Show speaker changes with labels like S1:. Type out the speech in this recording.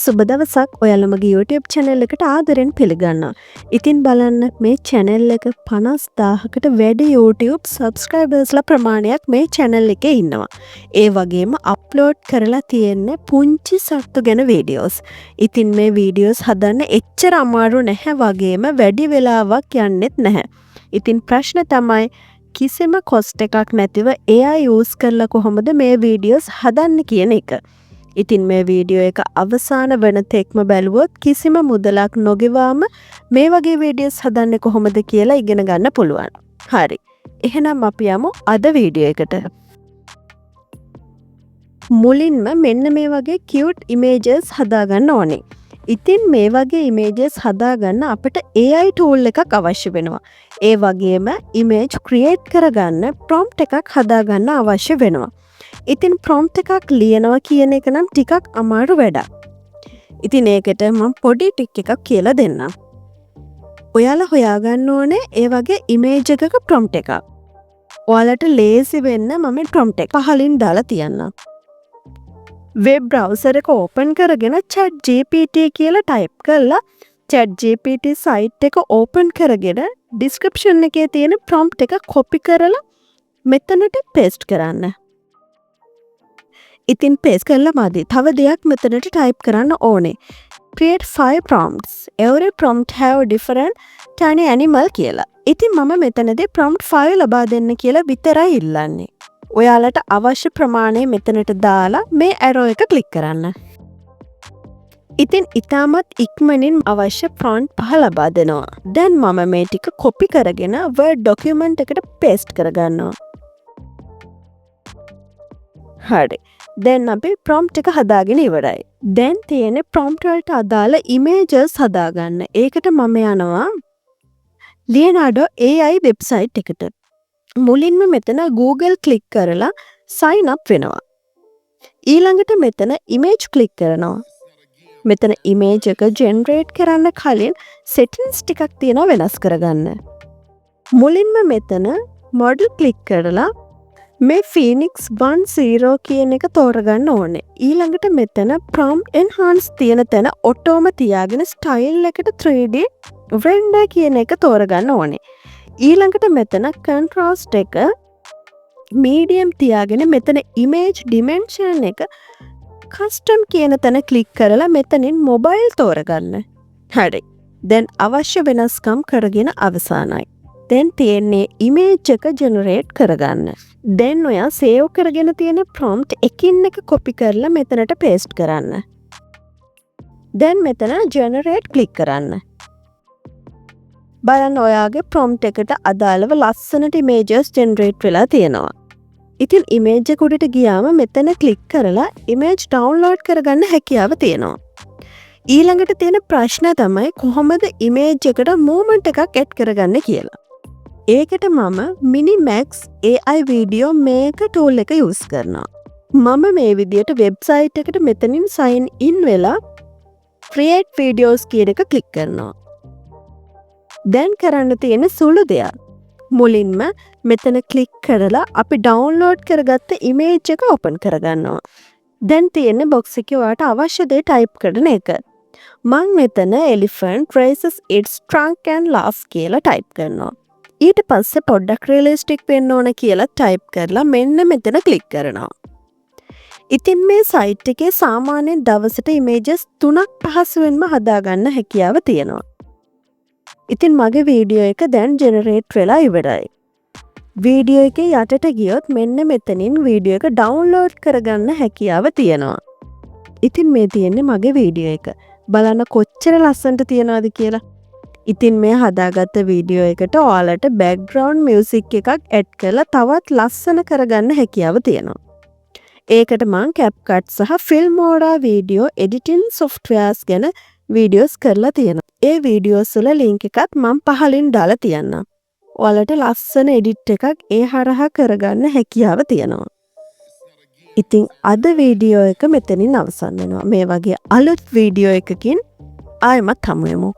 S1: සුබ දවසක් ඔයාලා මගේ YouTube channel එකට ආදරෙන් පිළිගන්නවා. ඉතින් බලන්න මේ channel එක 50000කට වැඩි YouTube subscribersලා ප්‍රමාණයක් මේ channel එකේ ඉන්නවා. ඒ වගේම upload කරලා තියෙන්නේ පුංචි සත්තු ගැන videos. ඉතින් මේ videos හදන්න එච්චර අමාරු නැහැ වගේම වැඩි වෙලාවක් යන්නෙත් නැහැ. ඉතින් ප්‍රශ්න තමයි කිසිම cost එකක් නැතිව AI use කරලා කොහොමද මේ videos හදන්න කියන එක. ඉතින් මේ වීඩියෝ එක අවසාන වන තෙක්ම බැලුවොත් කිසිම මුදලක් නොගෙවාම මේ වගේ වීඩියෝස් හදන්නේ කොහොමද කියලා ඉගෙන ගන්න පුළුවන්. හරි. එහෙනම් අපි යමු අද වීඩියෝ එකට. මුලින්ම මෙන්න මේ වගේ cute images හදාගන්න ඕනේ. ඉතින් මේ වගේ images හදාගන්න අපිට AI tool එකක් අවශ්‍ය වෙනවා. ඒ වගේම image create කරගන්න prompt එකක් හදාගන්න අවශ්‍ය වෙනවා. ඉතින් prompt එකක් ලියනවා කියන එක නම් ටිකක් අමාරු වැඩක්. ඉතින් ඒකට මම පොඩි ටික් එකක් කියලා දෙන්නම්. ඔයාලා හොයාගන්න ඕනේ ඒ වගේ image එකක prompt එකක්. ඔයාලට ලේසි වෙන්න මම prompt එක පහලින් දාලා තියන්නම්. web browser එක open කරගෙන ChatGPT කියලා type කරලා ChatGPT site එක open කරගෙන description එකේ තියෙන prompt එක copy කරලා මෙතනට paste කරන්න. ඉතින් paste කරලා මදි. තව දෙයක් මෙතනට type කරන්න ඕනේ. Create 5 prompts. Every prompt have different tiny animal කියලා. ඉතින් මම මෙතනදී prompt 5 ලබා දෙන්න කියලා විතරයි ඉල්ලන්නේ. ඔයාලට අවශ්‍ය ප්‍රමාණය මෙතනට දාලා මේ arrow එක click කරන්න. ඉතින් ඉතාමත් ඉක්මනින් අවශ්‍ය prompt 5 ලබා දෙනවා. දැන් මම මේ ටික copy කරගෙන Word document එකට paste කරගන්නවා. හරි. දැන් අපි prompt එක හදාගෙන ඉවරයි. දැන් තියෙන prompt වලට අදාළ images හදාගන්න. ඒකට මම යනවා Leonardo AI website එකට. මුලින්ම මෙතන Google click කරලා sign up වෙනවා. ඊළඟට මෙතන image click කරනවා. මෙතන image එක generate කරන්න කලින් settings ටිකක් තියෙනවා වෙනස් කරගන්න. මුලින්ම මෙතන model click කරලා මේ Phoenix 10 කියන එක තෝරගන්න ඕනේ. ඊළඟට මෙතන prompt enhance තියෙන තැන ඔටෝම තියාගෙන style එකට 3D render කියන එක තෝරගන්න ඕනේ. ඊළඟට මෙතන contrast එක medium තියාගෙන මෙතන image dimension එක custom කියන තැන click කරලා මෙතනින් mobile තෝරගන්න. හරි. දැන් අවශ්‍ය වෙනස්කම් කරගෙන අවසానයි. දැන් තියෙන්නේ image එක generate කරගන්න. දැන් ඔයා save කරගෙන තියෙන prompt එකින් එක copy කරලා මෙතනට paste කරන්න. දැන් මෙතන generate click කරන්න. බලන්න ඔයාගේ prompt එකට අදාළව ලස්සනට images generate වෙලා තියෙනවා. ඉතින් image එක උඩට ගියාම මෙතන click කරලා image download කරගන්න හැකියාව තියෙනවා. ඊළඟට තියෙන ප්‍රශ්න තමයි කොහොමද image එකට movement එකක් add කරගන්න කියලා. ඒකට මම Minimax AI video maker tool එක use කරනවා. මම මේ විදියට website එකට මෙතනින් sign in වෙලා create videos කියන එක click කරනවා. දැන් කරන්න තියෙන සුළු දෙයක්. මුලින්ම මෙතන click කරලා අපි download කරගත්ත image එක open කරගන්නවා. දැන් තියෙන box එකේ ඔයාලට අවශ්‍ය දේ type කරන එක. මම මෙතන elephant raises its trunk and laughs කියලා type කරනවා. ඊට පස්සේ පොඩ්ඩක් රියලිස්ටික් වෙන්න ඕන කියලා ටයිප් කරලා මෙන්න මෙතන ක්ලික් කරනවා. ඉතින් මේ සයිට් එකේ සාමාන්‍යයෙන් දවසට ඉමේජස් 3ක් පහසුවෙන්ම හදාගන්න හැකියාව තියෙනවා. ඉතින් මගේ වීඩියෝ එක දැන් ජෙනරේට් වෙලා ඉවරයි. වීඩියෝ එකේ යටට ගියොත් මෙන්න මෙතනින් වීඩියෝ එක ඩවුන්ලෝඩ් කරගන්න හැකියාව තියෙනවා. ඉතින් මේ තියෙන්නේ මගේ වීඩියෝ එක. බලන්න කොච්චර ලස්සනට තියනවද කියලා. ඉතින් මේ හදාගත්ත වීඩියෝ එකට ඔයාලට background music එකක් add කරලා තවත් ලස්සන කරගන්න හැකියාව තියෙනවා. ඒකට මම CapCut සහ Filmora video editing softwares ගැන videos කරලා තියෙනවා. ඒ videos වල link එකත් මම පහලින් දාලා තියන්නම්. ඔයාලට ලස්සන edit එකක් ඒ හරහා කරගන්න හැකියාව තියෙනවා. ඉතින් අද වීඩියෝ එක මෙතනින් අවසන් වෙනවා. මේ වගේ අලුත් වීඩියෝ එකකින් ආයෙමත් හමු වෙමු.